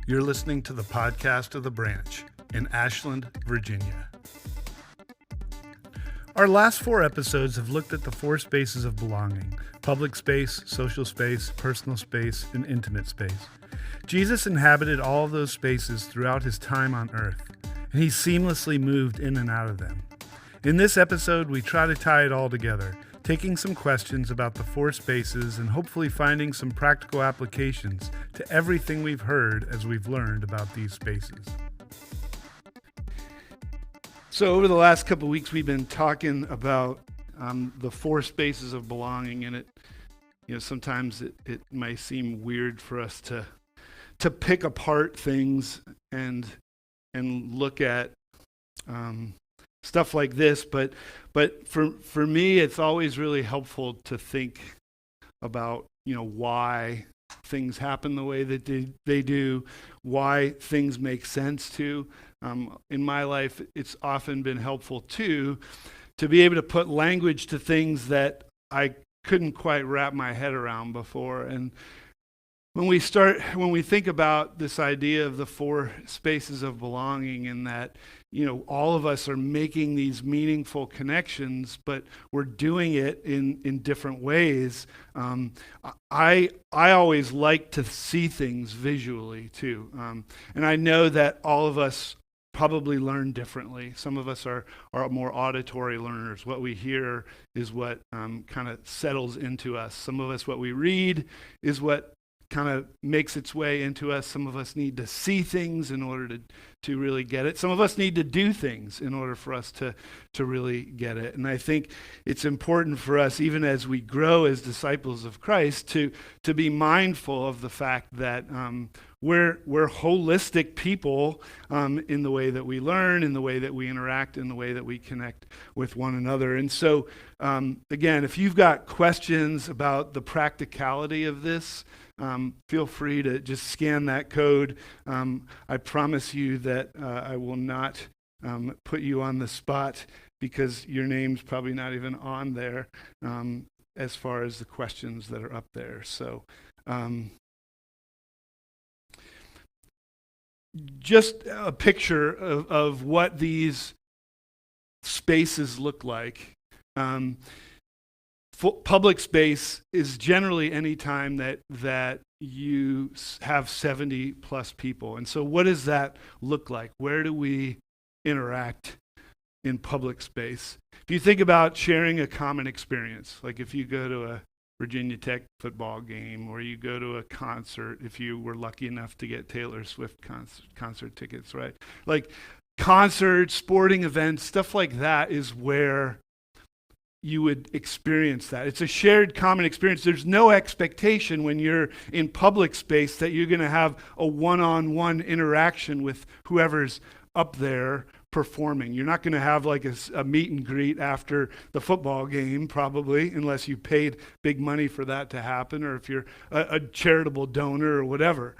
You're listening to the podcast of The Branch in Ashland, Virginia. Our last 4 episodes have looked at the 4 spaces of belonging: public space, social space, personal space, and intimate space. Jesus inhabited all of those spaces throughout his time on earth, and he seamlessly moved in and out of them. In this episode, we try to tie it all together, taking some questions about the 4 spaces and hopefully finding some practical applications to everything we've heard as we've learned about these spaces. So over the last couple of weeks, we've been talking about the 4 spaces of belonging, and sometimes it might seem weird for us to pick apart things and look at stuff like this, but for me, it's always really helpful to think about why things happen the way that they do, why things make sense to. In my life, it's often been helpful too to be able to put language to things that I couldn't quite wrap my head around before. And when we think about this idea of the 4 spaces of belonging, and that all of us are making these meaningful connections, but we're doing it in different ways. I always like to see things visually too, and I know that all of us probably learn differently. Some of us are more auditory learners. What we hear is what kind of settles into us. Some of us, what we read is what kind of makes its way into us. Some of us need to see things in order to really get it. Some of us need to do things in order for us to really get it. And I think it's important for us, even as we grow as disciples of Christ, to be mindful of the fact that we're holistic people in the way that we learn, in the way that we interact, in the way that we connect with one another. And so, again, if you've got questions about the practicality of this, feel free to just scan that code. I promise you that I will not put you on the spot, because your name's probably not even on there as far as the questions that are up there. So just a picture of what these spaces look like. Public space is generally any time that you have 70 plus people. And so what does that look like? Where do we interact in public space? If you think about sharing a common experience, like if you go to a Virginia Tech football game, or you go to a concert, if you were lucky enough to get Taylor Swift concert tickets, right? Like concerts, sporting events, stuff like that is where you would experience that. It's a shared common experience. There's no expectation when you're in public space that you're going to have a one-on-one interaction with whoever's up there performing. You're not going to have like a meet and greet after the football game, probably, unless you paid big money for that to happen, or if you're a charitable donor or whatever.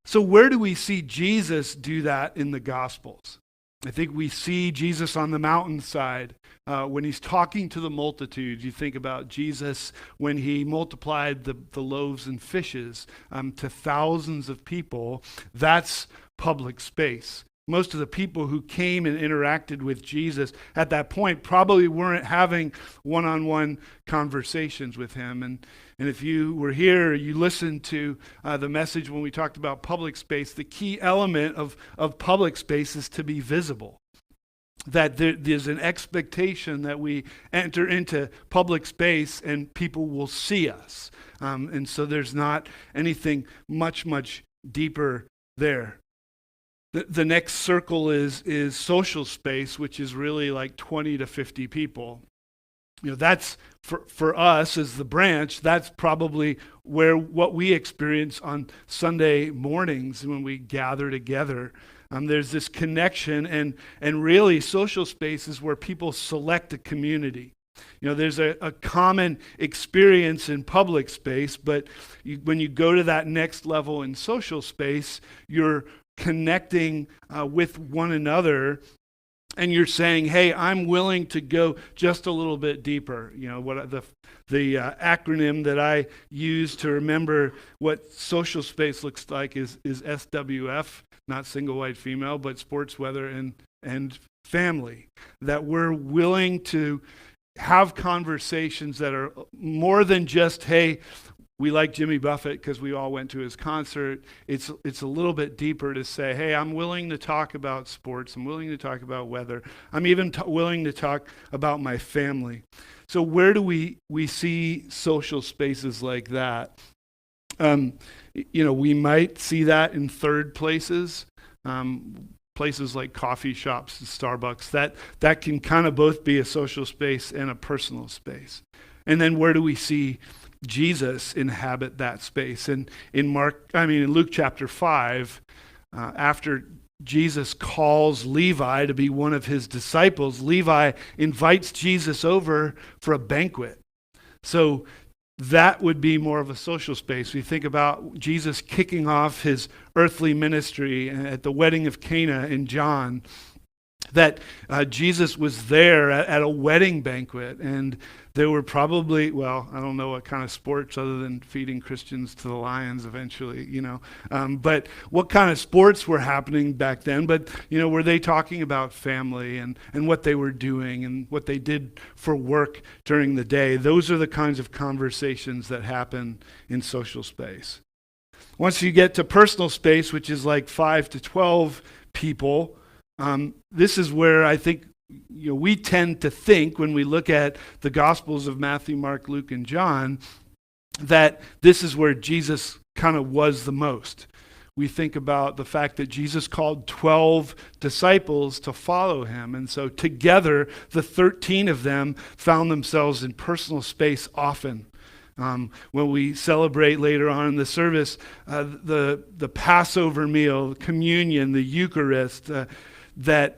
So where do we see Jesus do that in the Gospels? I think we see Jesus on the mountainside when he's talking to the multitudes. You think about Jesus when he multiplied the loaves and fishes to thousands of people. That's public space. Most of the people who came and interacted with Jesus at that point probably weren't having one-on-one conversations with him. And if you were here, you listened to the message when we talked about public space. The key element of public space is to be visible. That there's an expectation that we enter into public space and people will see us. And so there's not anything much deeper there. The next circle is social space, which is really like 20 to 50 people. That's for us as the branch, that's probably what we experience on Sunday mornings when we gather together. There's this connection, and really social space is where people select a community. There's a common experience in public space, but when you go to that next level in social space, you're connecting with one another and you're saying, hey, I'm willing to go just a little bit deeper. You know, what the acronym that I use to remember what social space looks like is SWF, not single white female, but sports, weather, and family. That we're willing to have conversations that are more than just, hey, we like Jimmy Buffett because we all went to his concert. It's a little bit deeper to say, hey, I'm willing to talk about sports. I'm willing to talk about weather. I'm even willing to talk about my family. So where do we see social spaces like that? We might see that in third places. Places like coffee shops and Starbucks, that can kind of both be a social space and a personal space. And then where do we see Jesus inhabit that space? And in Luke chapter 5, after Jesus calls Levi to be one of his disciples, Levi invites Jesus over for a banquet. So that would be more of a social space. We think about Jesus kicking off his earthly ministry at the wedding of Cana in John, that Jesus was there at a wedding banquet, and there were probably, I don't know what kind of sports other than feeding Christians to the lions eventually, but what kind of sports were happening back then? But, were they talking about family and what they were doing and what they did for work during the day? Those are the kinds of conversations that happen in social space. Once you get to personal space, which is like 5 to 12 people, this is where I think we tend to think when we look at the Gospels of Matthew, Mark, Luke, and John, that this is where Jesus kind of was the most. We think about the fact that Jesus called 12 disciples to follow him. And so together, the 13 of them found themselves in personal space often. When we celebrate later on in the service, the Passover meal, communion, the Eucharist, that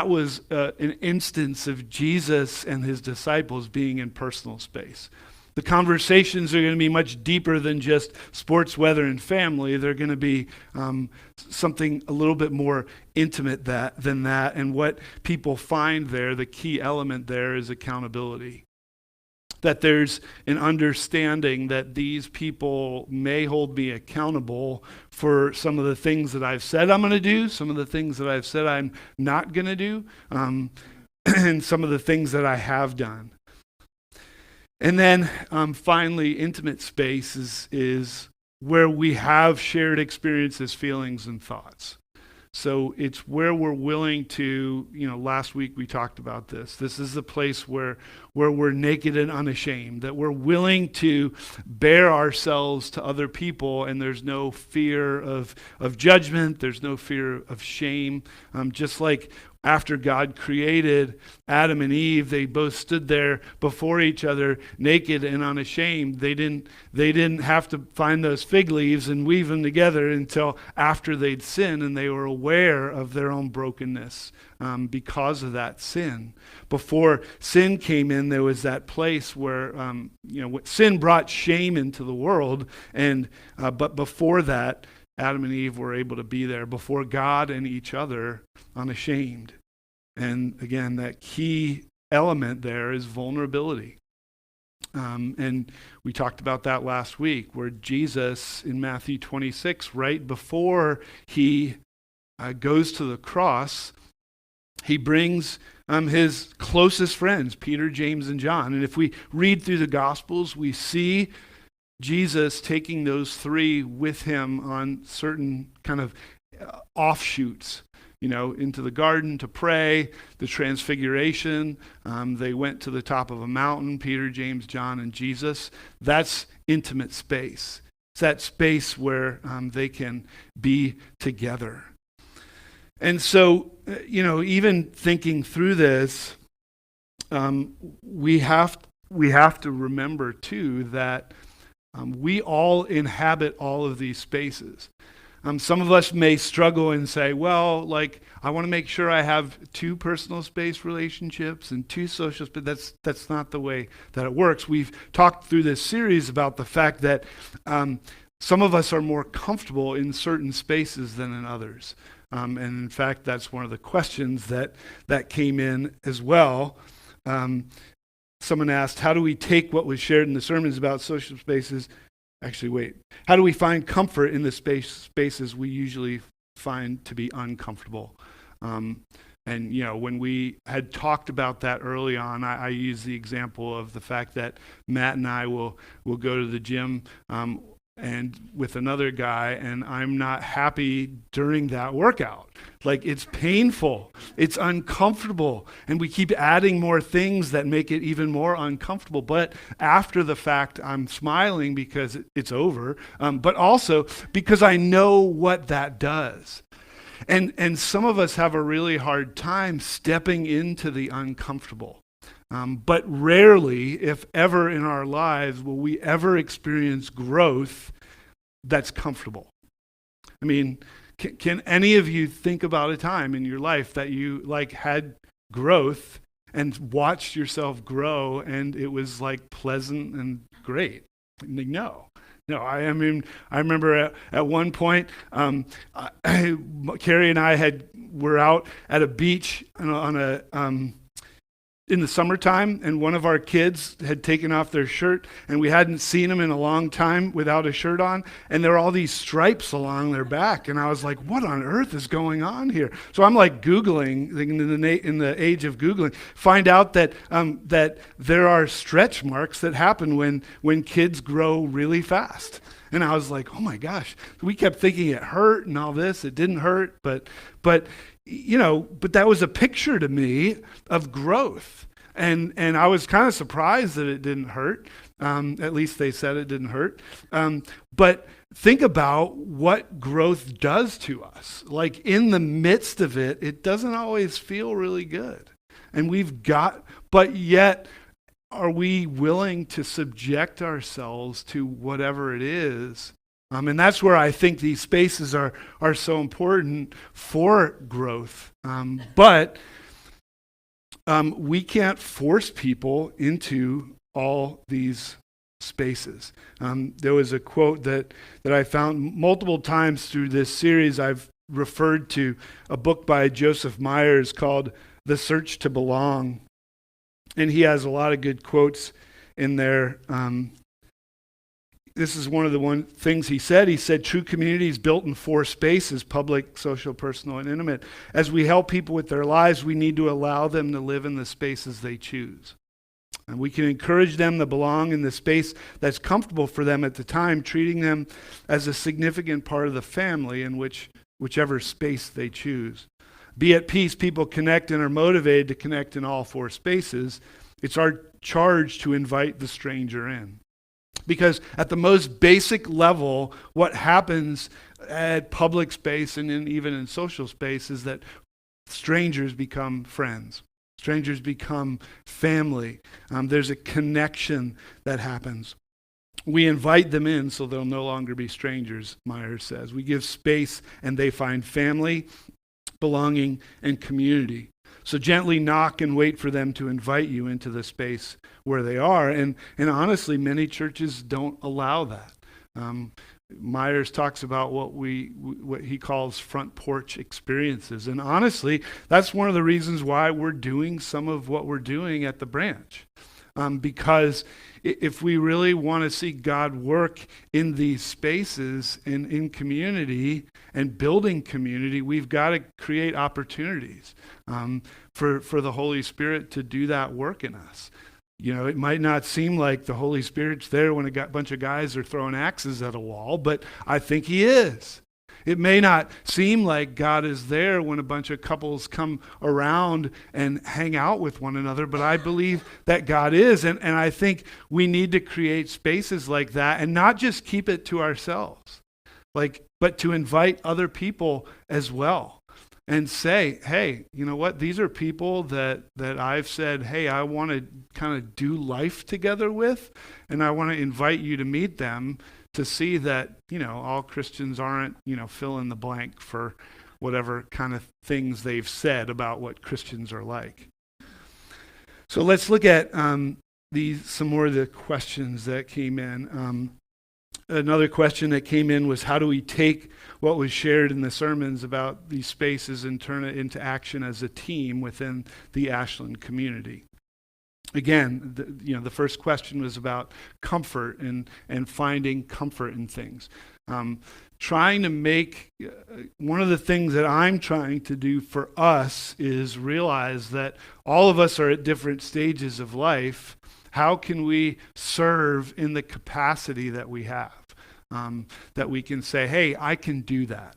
was an instance of Jesus and his disciples being in personal space. The conversations are going to be much deeper than just sports, weather, and family. They're going to be something a little bit more intimate than that. And what people find there, the key element there is accountability. That there's an understanding that these people may hold me accountable for some of the things that I've said I'm going to do, some of the things that I've said I'm not going to do, and some of the things that I have done. And then finally, intimate space is where we have shared experiences, feelings, and thoughts. So it's where we're willing to, last week we talked about this. This is the place where we're naked and unashamed, that we're willing to bear ourselves to other people, and there's no fear of judgment, there's no fear of shame. Just like after God created Adam and Eve, they both stood there before each other, naked and unashamed. They didn't have to find those fig leaves and weave them together until after they'd sinned, and they were aware of their own brokenness because of that sin. Before sin came in, there was that place where sin brought shame into the world, and but before that, Adam and Eve were able to be there before God and each other unashamed. And again, that key element there is vulnerability. And we talked about that last week, where Jesus in Matthew 26, right before he goes to the cross, he brings his closest friends, Peter, James, and John. And if we read through the Gospels, we see Jesus taking those three with him on certain kind of offshoots, into the garden to pray, the transfiguration. They went to the top of a mountain, Peter, James, John, and Jesus. That's intimate space. It's that space where they can be together. And so, even thinking through this, we have to remember too that we all inhabit all of these spaces. Some of us may struggle and say, well, I want to make sure I have 2 personal space relationships and 2 social space. That's not the way that it works. We've talked through this series about the fact that some of us are more comfortable in certain spaces than in others. And in fact, that's one of the questions that came in as well. Someone asked, how do we take what was shared in the sermons about social spaces? Actually, wait. How do we find comfort in the spaces we usually find to be uncomfortable? And when we had talked about that early on, I used the example of the fact that Matt and I will go to the gym and with another guy, and I'm not happy during that workout. Like, it's painful, it's uncomfortable, and we keep adding more things that make it even more uncomfortable. But after the fact, I'm smiling because it's over, but also because I know what that does. And some of us have a really hard time stepping into the uncomfortable. But rarely, if ever in our lives, will we ever experience growth that's comfortable. I mean, can any of you think about a time in your life that you had growth and watched yourself grow and it was pleasant and great? No. I mean, I remember at one point, Carrie and I were out at a beach in the summertime, and one of our kids had taken off their shirt, and we hadn't seen them in a long time without a shirt on, and there were all these stripes along their back, and I was like, what on earth is going on here? So I'm Googling, in the age of Googling, find out that there are stretch marks that happen when kids grow really fast. And I was like, oh my gosh, we kept thinking it hurt and all this. It didn't hurt, but that was a picture to me of growth. And I was kind of surprised that it didn't hurt. At least they said it didn't hurt. But think about what growth does to us. In the midst of it, it doesn't always feel really good. And but yet, are we willing to subject ourselves to whatever it is? And that's where I think these spaces are so important for growth. But we can't force people into all these spaces. There was a quote that I found multiple times through this series. I've referred to a book by Joseph Myers called The Search to Belong. And he has a lot of good quotes in there. This is one of the things he said. He said, true community is built in 4 spaces: public, social, personal, and intimate. As we help people with their lives, we need to allow them to live in the spaces they choose. And we can encourage them to belong in the space that's comfortable for them at the time, treating them as a significant part of the family in whichever space they choose. Be at peace, people connect and are motivated to connect in all 4 spaces. It's our charge to invite the stranger in. Because at the most basic level, what happens at public space and even in social space is that strangers become friends. Strangers become family. There's a connection that happens. We invite them in so they'll no longer be strangers, Myers says. We give space and they find family, belonging, and community. So gently knock and wait for them to invite you into the space where they are. And honestly, many churches don't allow that. Myers talks about what he calls front porch experiences. And honestly, that's one of the reasons why we're doing some of what we're doing at the branch. Because if we really want to see God work in these spaces and in community and building community, we've got to create opportunities for the Holy Spirit to do that work in us. It might not seem like the Holy Spirit's there when a bunch of guys are throwing axes at a wall, but I think he is. It may not seem like God is there when a bunch of couples come around and hang out with one another, but I believe that God is. And I think we need to create spaces like that and not just keep it to ourselves, but to invite other people as well and say, hey, you know what? These are people that I've said, hey, I want to kind of do life together with, and I want to invite you to meet them to see that, all Christians aren't, fill in the blank for whatever kind of things they've said about what Christians are like. So let's look at some more of the questions that came in. Another question that came in was, how do we take what was shared in the sermons about these spaces and turn it into action as a team within the Ashland community? Again, the first question was about comfort and finding comfort in things. Trying to make, one of the things that I'm trying to do for us is realize that all of us are at different stages of life. How can we serve in the capacity that we have? That we can say, hey, I can do that.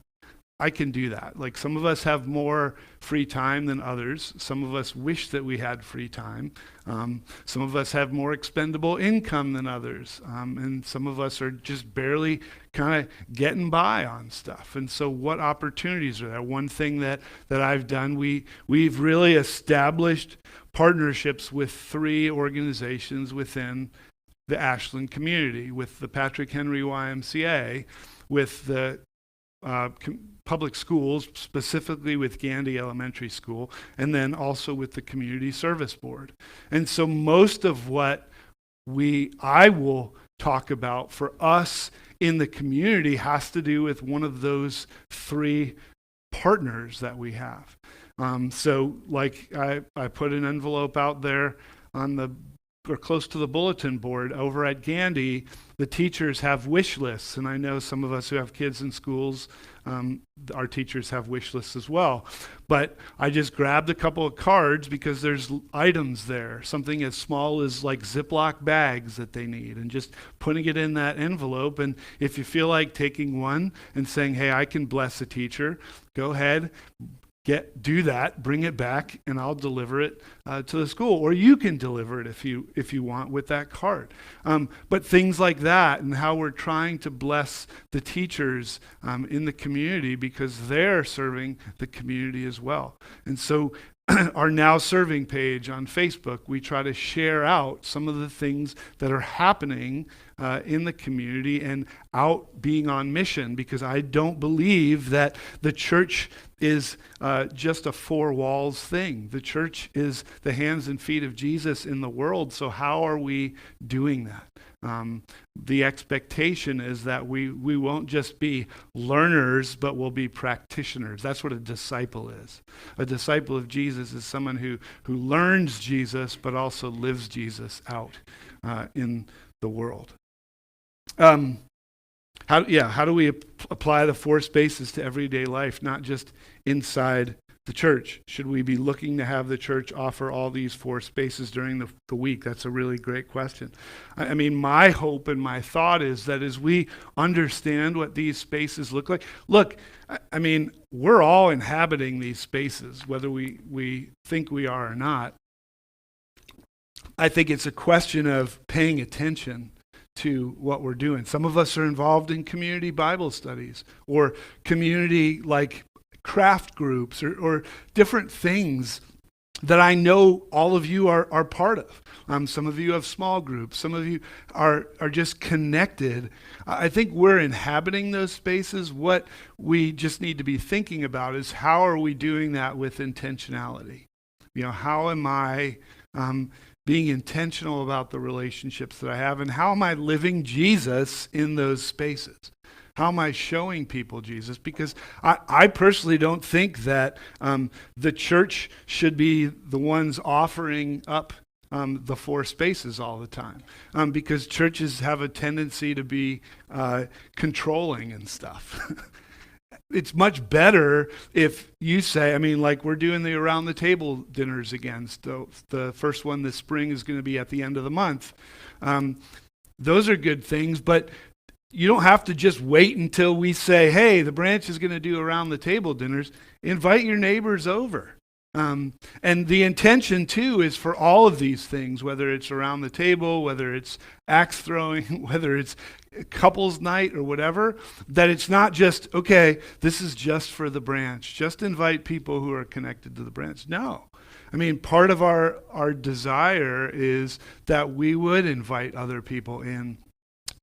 I can do that. Like, some of us have more free time than others. Some of us wish that we had free time. Some of us have more expendable income than others. And some of us are just barely kind of getting by on stuff. And so what opportunities are there? One thing that I've done, we've really established partnerships with 3 organizations within the Ashland community, with the Patrick Henry YMCA, with the public schools, specifically with Gandy Elementary School, and then also with the Community Service Board. And so most of what I will talk about for us in the community has to do with one of those 3 partners that we have. So like I put an envelope out there or close to the bulletin board over at Gandy. The teachers have wish lists, and I know some of us who have kids in schools, our teachers have wish lists as well. But I just grabbed a couple of cards because there's items there, something as small as like Ziploc bags that they need, and just putting it in that envelope. And if you feel like taking one and saying, hey, I can bless a teacher, go ahead. Do that, bring it back, and I'll deliver it to the school. Or you can deliver it if you want with that card. But things like that, and how we're trying to bless the teachers in the community, because they're serving the community as well. And so our Now Serving page on Facebook, we try to share out some of the things that are happening in the community and out being on mission, because I don't believe that the church is just a 4 walls thing. The church is the hands and feet of Jesus in the world. So how are we doing that? The expectation is that we won't just be learners, but we'll be practitioners. That's what a disciple is. A disciple of Jesus is someone who learns Jesus, but also lives Jesus out in the world. How do we apply the 4 spaces to everyday life, not just inside the church? Should we be looking to have the church offer all these 4 spaces during the week? That's a really great question. I mean, my hope and my thought is that as we understand what these spaces look like, I mean, we're all inhabiting these spaces, whether we think we are or not. I think it's a question of paying attention to what we're doing. Some of us are involved in community Bible studies or community like craft groups or different things that I know all of you are part of. Some of you have small groups. Some of you are just connected. I think we're inhabiting those spaces. What we just need to be thinking about is, how are we doing that with intentionality? How am I being intentional about the relationships that I have, and how am I living Jesus in those spaces? How am I showing people Jesus? Because I personally don't think that the church should be the ones offering up the 4 spaces all the time, because churches have a tendency to be controlling and stuff. It's much better if you say, like we're doing the around the table dinners again. So the first one this spring is going to be at the end of the month. Those are good things, but you don't have to just wait until we say, hey, the branch is going to do around the table dinners. Invite your neighbors over. And the intention too is for all of these things, whether it's around the table, whether it's axe throwing, whether it's couples night or whatever, that it's not just, okay, this is just for the branch. Just invite people who are connected to the branch. No. Part of our desire is that we would invite other people in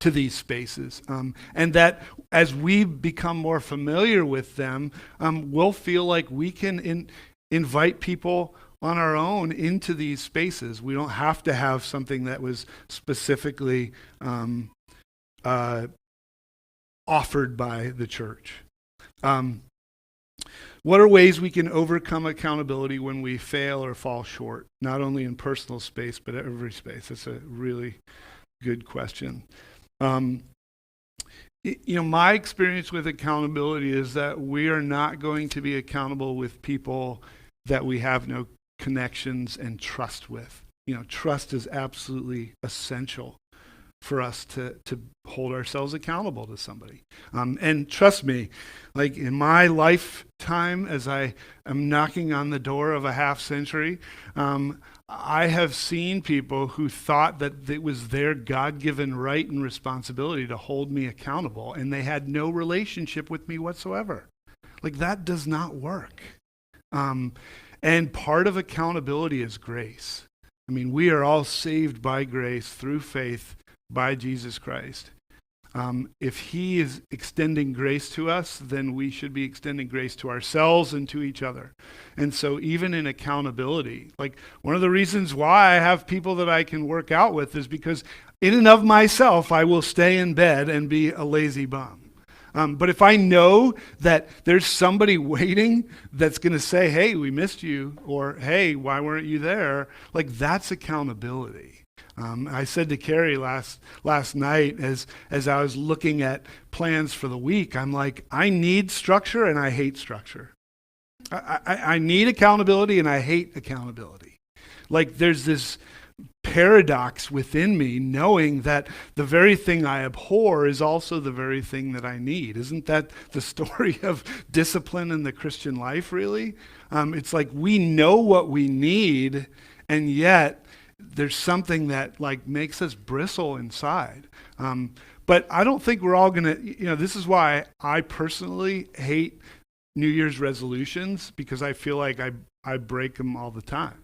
to these spaces, and that as we become more familiar with them, we'll feel like we can invite people on our own into these spaces. We don't have to have something that was specifically offered by the church. What are ways we can overcome accountability when we fail or fall short, not only in personal space, but every space? That's a really good question. My experience with accountability is that we are not going to be accountable with people that we have no connections and trust with. Trust is absolutely essential for us to hold ourselves accountable to somebody. And trust me, like in my lifetime, as I am knocking on the door of a half century, I have seen people who thought that it was their God-given right and responsibility to hold me accountable, and they had no relationship with me whatsoever. Like, that does not work. And part of accountability is grace. I mean, we are all saved by grace through faith by Jesus Christ. If he is extending grace to us, then we should be extending grace to ourselves and to each other. And so even in accountability, like one of the reasons why I have people that I can work out with is because in and of myself, I will stay in bed and be a lazy bum. But if I know that there's somebody waiting that's going to say, hey, we missed you, or hey, why weren't you there? Like, that's accountability. I said to Carrie last night as I was looking at plans for the week, I'm like, I need structure and I hate structure. I need accountability and I hate accountability. Like, there's this paradox within me knowing that the very thing I abhor is also the very thing that I need. Isn't that the story of discipline in the Christian life, really? It's like we know what we need, and yet there's something that like makes us bristle inside. But I don't think we're all going to, this is why I personally hate New Year's resolutions, because I feel like I break them all the time.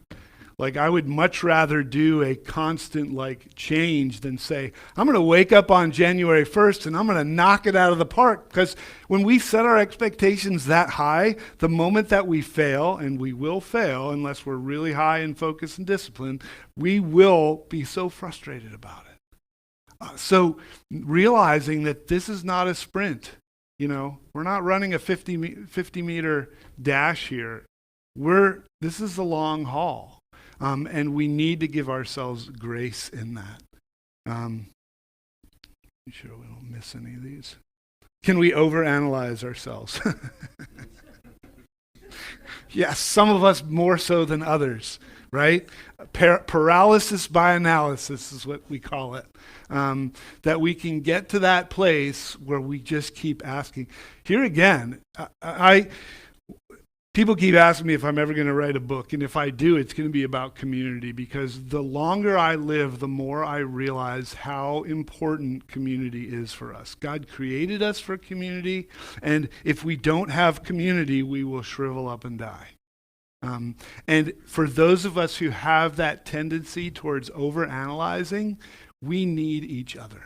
Like, I would much rather do a constant like change than say, I'm going to wake up on January 1st and I'm going to knock it out of the park. Because when we set our expectations that high, the moment that we fail, and we will fail unless we're really high in focus and discipline, we will be so frustrated about it. So realizing that this is not a sprint, we're not running a 50 meter dash here. This is a long haul. And we need to give ourselves grace in that. Make sure we don't miss any of these. Can we overanalyze ourselves? Yes, some of us more so than others, right? Paralysis by analysis is what we call it. That we can get to that place where we just keep asking. Here again, people keep asking me if I'm ever going to write a book, and if I do, it's going to be about community, because the longer I live, the more I realize how important community is for us. God created us for community, and if we don't have community, we will shrivel up and die. And for those of us who have that tendency towards overanalyzing, we need each other.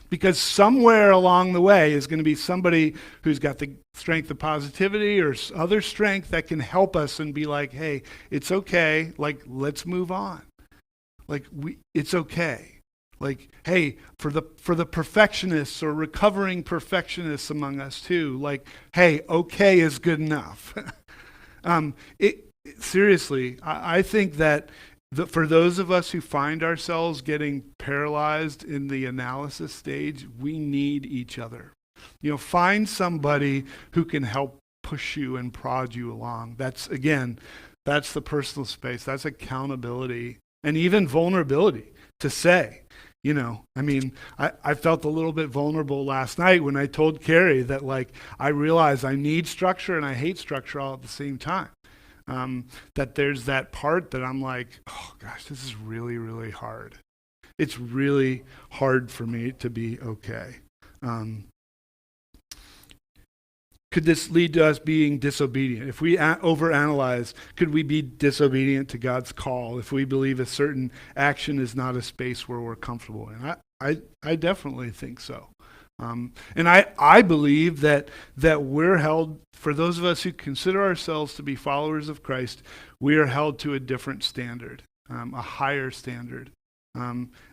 Because somewhere along the way is going to be somebody who's got the strength of positivity or other strength that can help us and be like, hey, it's okay. Like, let's move on. Like, it's okay. Like, hey, for the perfectionists or recovering perfectionists among us too, like, hey, okay is good enough. Seriously, I think that for those of us who find ourselves getting paralyzed in the analysis stage, we need each other. Find somebody who can help push you and prod you along. That's the personal space. That's accountability and even vulnerability to say, I felt a little bit vulnerable last night when I told Carrie that, like, I realize I need structure and I hate structure all at the same time. That there's that part that I'm like, oh gosh, this is really, really hard. It's really hard for me to be okay. Could this lead to us being disobedient? If we overanalyze, could we be disobedient to God's call if we believe a certain action is not a space where we're comfortable in? I definitely think so. And I believe that we're held, for those of us who consider ourselves to be followers of Christ, we are held to a different standard, a higher standard.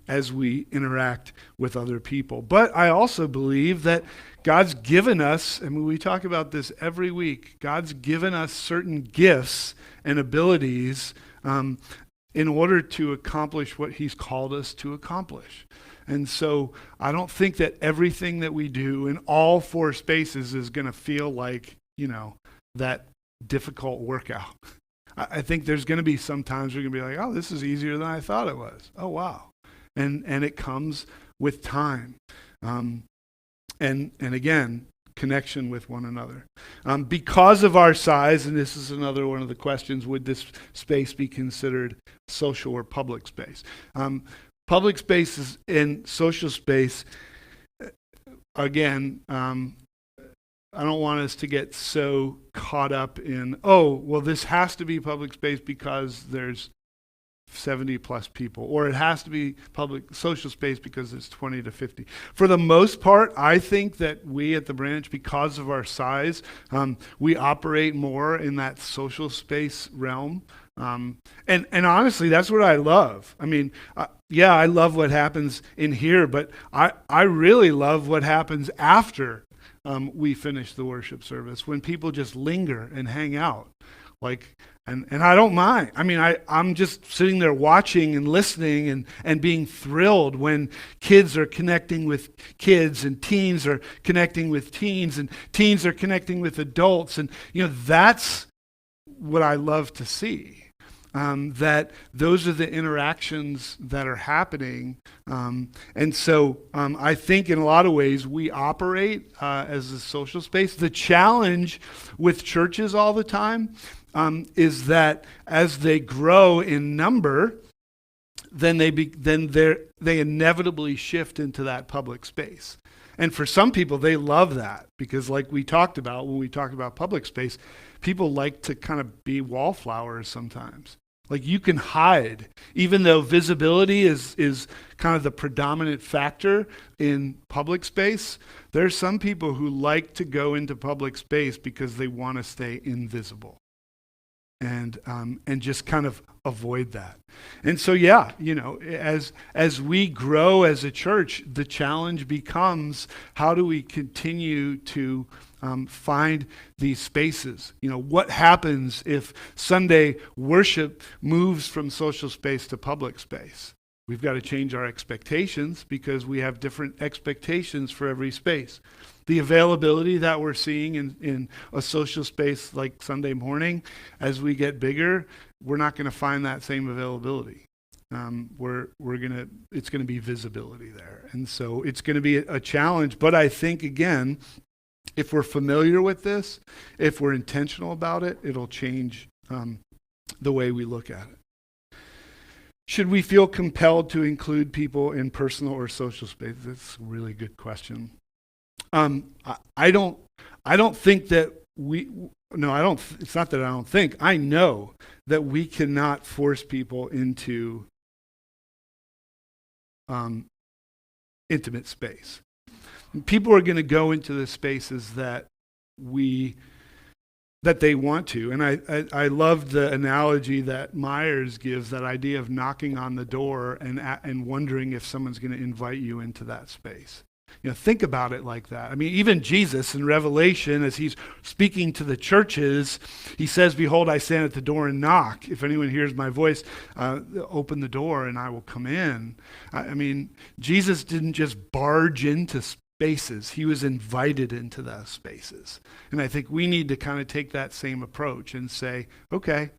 as we interact with other people. But I also believe that God's given us, I mean, we talk about this every week, God's given us certain gifts and abilities in order to accomplish what he's called us to accomplish. And so I don't think that everything that we do in all four spaces is going to feel like, that difficult workout. I think there's going to be some times we're going to be like, oh, this is easier than I thought it was. Oh, wow. And it comes with time. And again, connection with one another. Because of our size, and this is another one of the questions, would this space be considered social or public space? Public spaces and social space, again, I don't want us to get so caught up in, oh, well, this has to be public space because there's 70 plus people, or it has to be public social space because it's 20 to 50. For the most part, I think that we at the branch, because of our size, we operate more in that social space realm. And honestly, that's what I love. I mean, yeah, I love what happens in here, but I really love what happens after we finish the worship service, when people just linger and hang out. And I don't mind. I mean, I'm just sitting there watching and listening and being thrilled when kids are connecting with kids and teens are connecting with teens and teens are connecting with adults. And, that's what I love to see. That those are the interactions that are happening. And so I think in a lot of ways we operate as a social space. The challenge with churches all the time is that as they grow in number, then they inevitably shift into that public space. And for some people, they love that because, like we talked about when we talked about public space, people like to kind of be wallflowers sometimes. Like you can hide, even though visibility is kind of the predominant factor in public space. There's some people who like to go into public space because they want to stay invisible and just kind of avoid that. And so, yeah, as we grow as a church, the challenge becomes, how do we continue to find these spaces? What happens if Sunday worship moves from social space to public space? We've got to change our expectations because we have different expectations for every space. The availability that we're seeing in a social space like Sunday morning, as we get bigger, we're not going to find that same availability. It's going to be visibility there. And so it's going to be a challenge. But I think, again, if we're familiar with this, if we're intentional about it, it'll change the way we look at it. Should we feel compelled to include people in personal or social space? That's a really good question. I don't think that it's not that I don't think. I know that we cannot force people into intimate space. People are going to go into the spaces that they want to. And I love the analogy that Myers gives, that idea of knocking on the door and wondering if someone's going to invite you into that space. Think about it like that. I mean, even Jesus in Revelation, as he's speaking to the churches, he says, "Behold, I stand at the door and knock. If anyone hears my voice, open the door and I will come in." I mean, Jesus didn't just barge into spaces. He was invited into those spaces. And I think we need to kind of take that same approach and say, okay,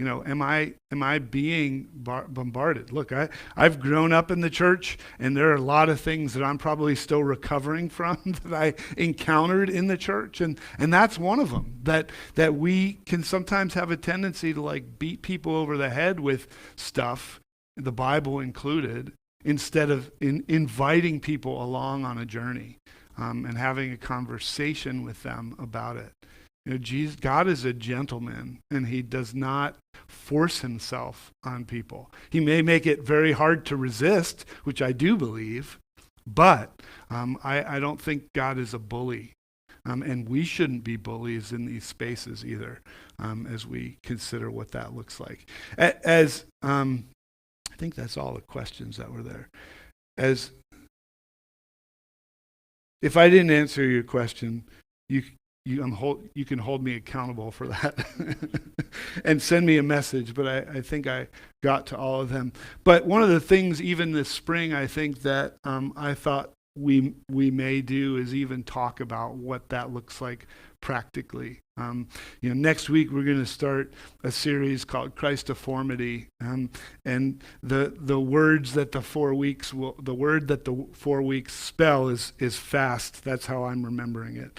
am I being bombarded? Look, I've grown up in the church, and there are a lot of things that I'm probably still recovering from that I encountered in the church, and that's one of them. That we can sometimes have a tendency to beat people over the head with stuff, the Bible included, instead of inviting people along on a journey and having a conversation with them about it. God is a gentleman, and he does not force himself on people. He may make it very hard to resist, which I do believe, but I don't think God is a bully. And we shouldn't be bullies in these spaces either, as we consider what that looks like. As I think that's all the questions that were there. As if I didn't answer your question, you can hold me accountable for that and send me a message, but I think I got to all of them. But one of the things even this spring, I think that I thought we may do is even talk about what that looks like practically. Next week we're going to start a series called Christoformity, and the words that the 4 weeks the word that the 4 weeks spell is fast. That's how I'm remembering it.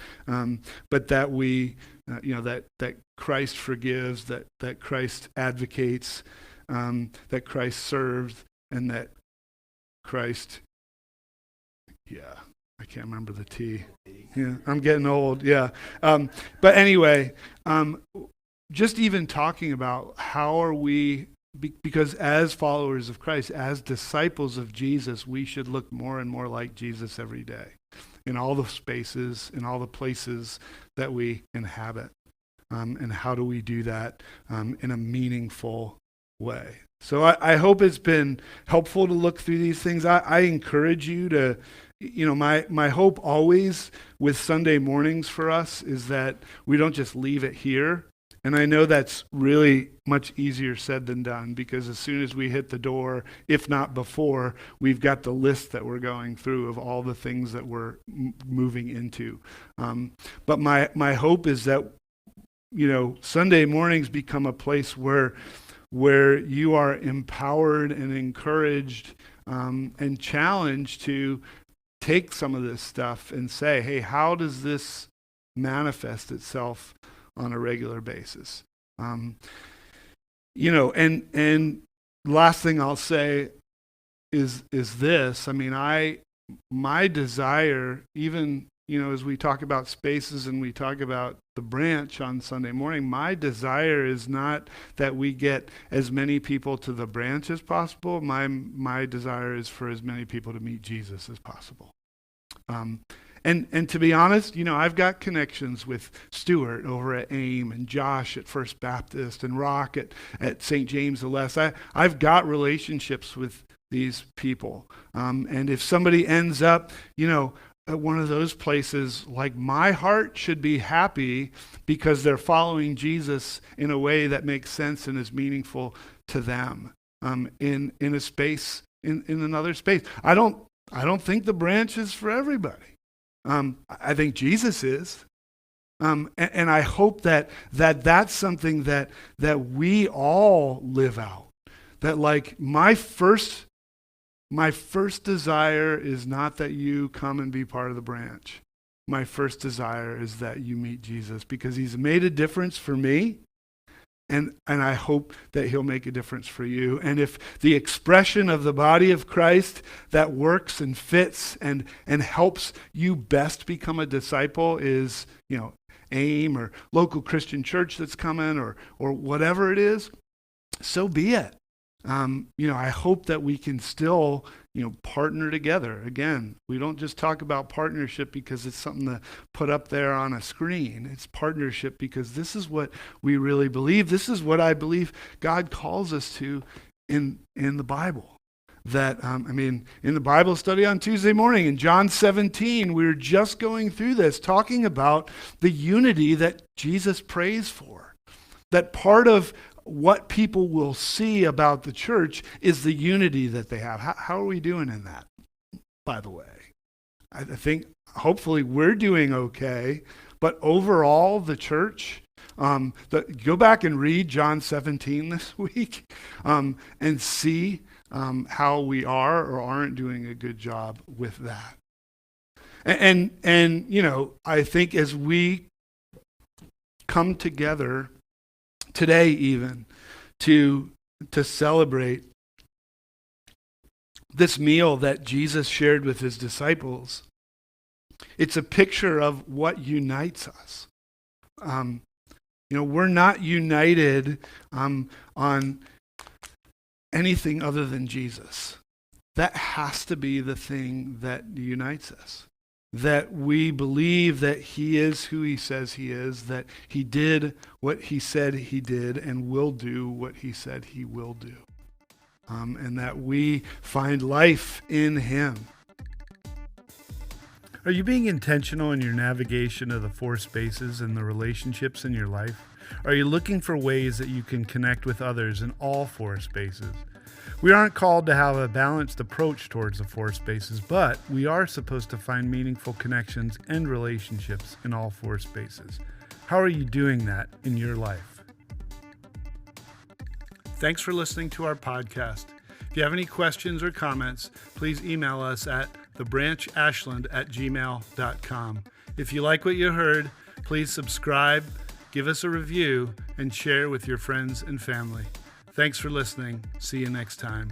But that we, that Christ forgives, that Christ advocates, that Christ serves, and that Christ, I can't remember the T. Yeah, I'm getting old. Yeah. But anyway, just even talking about how are we, because as followers of Christ, as disciples of Jesus, we should look more and more like Jesus every day in all the spaces, in all the places that we inhabit. And how do we do that in a meaningful way? So I hope it's been helpful to look through these things. I encourage you to, my hope always with Sunday mornings for us is that we don't just leave it here. And I know that's really much easier said than done, because as soon as we hit the door, if not before, we've got the list that we're going through of all the things that we're moving into. But my hope is that, Sunday mornings become a place where you are empowered and encouraged and challenged to take some of this stuff and say, hey, how does this manifest itself on a regular basis? And last thing I'll say is this. My desire, even, as we talk about spaces and we talk about the branch on Sunday morning, my desire is not that we get as many people to the branch as possible. My desire is for as many people to meet Jesus as possible. And to be honest, I've got connections with Stuart over at AIM and Josh at First Baptist and Rock at St. James the Less. I've got relationships with these people. And if somebody ends up, at one of those places, like, my heart should be happy because they're following Jesus in a way that makes sense and is meaningful to them in a space, in another space. I don't think the branch is for everybody. I think Jesus is. And I hope that's something that we all live out. That, like, my first desire is not that you come and be part of the branch. My first desire is that you meet Jesus, because he's made a difference for me, and I hope that he'll make a difference for you. And if the expression of the body of Christ that works and fits and helps you best become a disciple is, AIM or local Christian church that's coming or whatever it is, so be it. I hope that we can still, partner together. Again, we don't just talk about partnership because it's something to put up there on a screen. It's partnership because this is what we really believe. This is what I believe God calls us to in the Bible. That, in the Bible study on Tuesday morning in John 17, we were just going through this, talking about the unity that Jesus prays for. That part of what people will see about the church is the unity that they have. How are we doing in that, by the way? I think hopefully we're doing okay, but overall the church, go back and read John 17 this week and see how we are or aren't doing a good job with that. And I think as we come together today even to celebrate this meal that Jesus shared with his disciples, it's a picture of what unites us. We're not united on anything other than Jesus. That has to be the thing that unites us. That we believe that he is who he says he is, that he did what he said he did, and will do what he said he will do. and that we find life in Him. Are you being intentional in your navigation of the four spaces and the relationships in your life? Are you looking for ways that you can connect with others in all four spaces? We aren't called to have a balanced approach towards the four spaces, but we are supposed to find meaningful connections and relationships in all four spaces. How are you doing that in your life? Thanks for listening to our podcast. If you have any questions or comments, please email us at thebranchashland@gmail.com. If you like what you heard, please subscribe, give us a review, and share with your friends and family. Thanks for listening. See you next time.